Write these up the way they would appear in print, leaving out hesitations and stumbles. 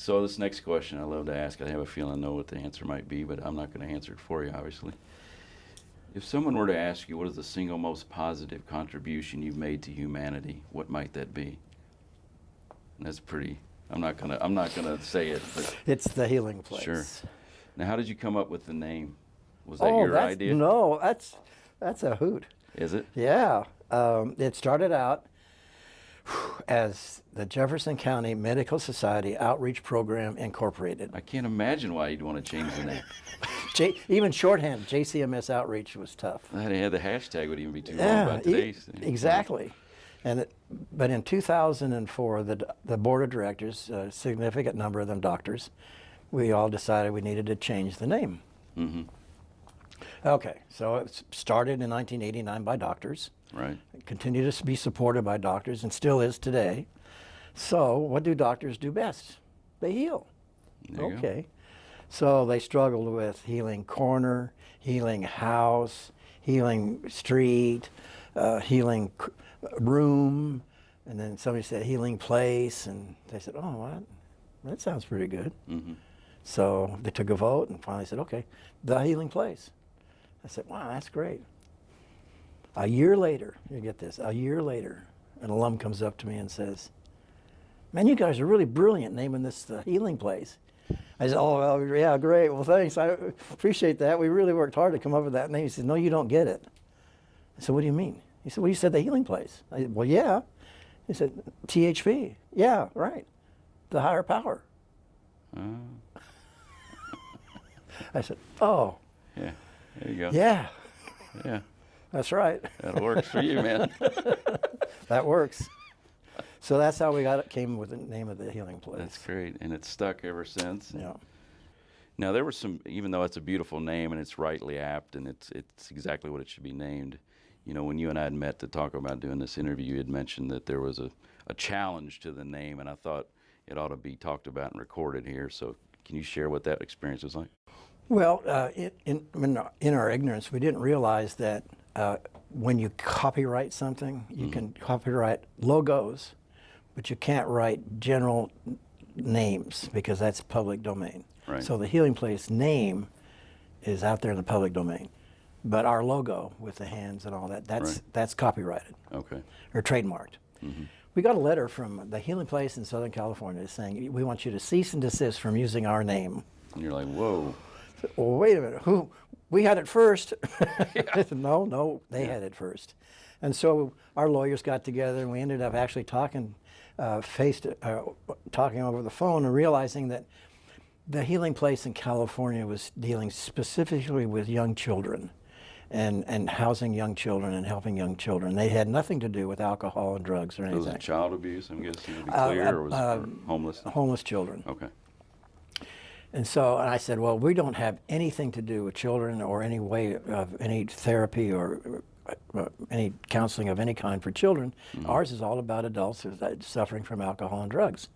So this next question I love to ask, I have a feeling I know what the answer might be, but I'm not going to answer it for you, obviously. If someone were to ask you, what is the single most positive contribution you've made to humanity, what might that be? And that's pretty, I'm not gonna say it, but It's the healing place. sure. Now, how did you come up with the name? Was that your idea? No, that's a hoot. Is it? Yeah, it started out as the Jefferson County Medical Society Outreach Program Incorporated. I can't imagine why you'd want to change the name. Even shorthand, JCMS Outreach was tough. That had the hashtag would even be too long by today's. Exactly. But in 2004, the board of directors, a significant number of them doctors, we all decided we needed to change the name. Mm-hmm. Okay, so it started in 1989 by doctors. Right. Continued to be supported by doctors and still is today. So what do doctors do best? They heal. There you Okay. So they struggled with healing corner, healing house, healing street, healing room, and then somebody said healing place, and they said, oh, what? That sounds pretty good. Mm-hmm. So they took a vote and finally said, okay, the healing place. I said, wow, that's great. A year later, you get this, a year later, an alum comes up to me and says, man, you guys are really brilliant naming this the healing place. I said, oh, well, yeah, great. Well, thanks. I appreciate that. We really worked hard to come up with that name. He said, no, you don't get it. I said, what do you mean? He said, well, you said the healing place. I said, well, yeah. He said, THP. Yeah, right. The higher power. I said, oh. Yeah, there you go. Yeah. Yeah. That's right. That works for you, man. That works. So that's how we came with the name of the healing place. That's great, and it's stuck ever since. Yeah. Now there was some, even though it's a beautiful name and it's rightly apt and it's exactly what it should be named. You know, when you and I had met to talk about doing this interview, you had mentioned that there was a challenge to the name, and I thought it ought to be talked about and recorded here. So can you share what that experience was like? Well, in our ignorance, we didn't realize that when you copyright something, you can copyright logos, but you can't write general names because that's public domain. Right. So the healing place name is out there in the public domain, but our logo with the hands and all that, that's copyrighted. Okay. Or trademarked. Mm-hmm. We got a letter from the healing place in Southern California saying, we want you to cease and desist from using our name. And you're like, whoa. Well, wait a minute, we had it first. No, they had it first. And so our lawyers got together and we ended up actually talking talking over the phone and realizing that the healing place in California was dealing specifically with young children and housing young children and helping young children. They had nothing to do with alcohol and drugs or anything. Was it child abuse, I'm guessing, to be clear, or was it for homeless? Homeless children. Okay. And so I said, well, we don't have anything to do with children or any way of any therapy or any counseling of any kind for children. Mm-hmm. Ours is all about adults who are suffering from alcohol and drugs.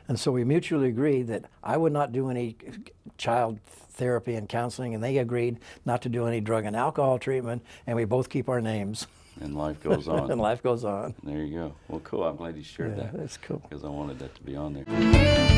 And so we mutually agreed that I would not do any child therapy and counseling, and they agreed not to do any drug and alcohol treatment, and we both keep our names. And life goes on. And life goes on. There you go. Well, cool. I'm glad you shared that. That's cool. Because I wanted that to be on there.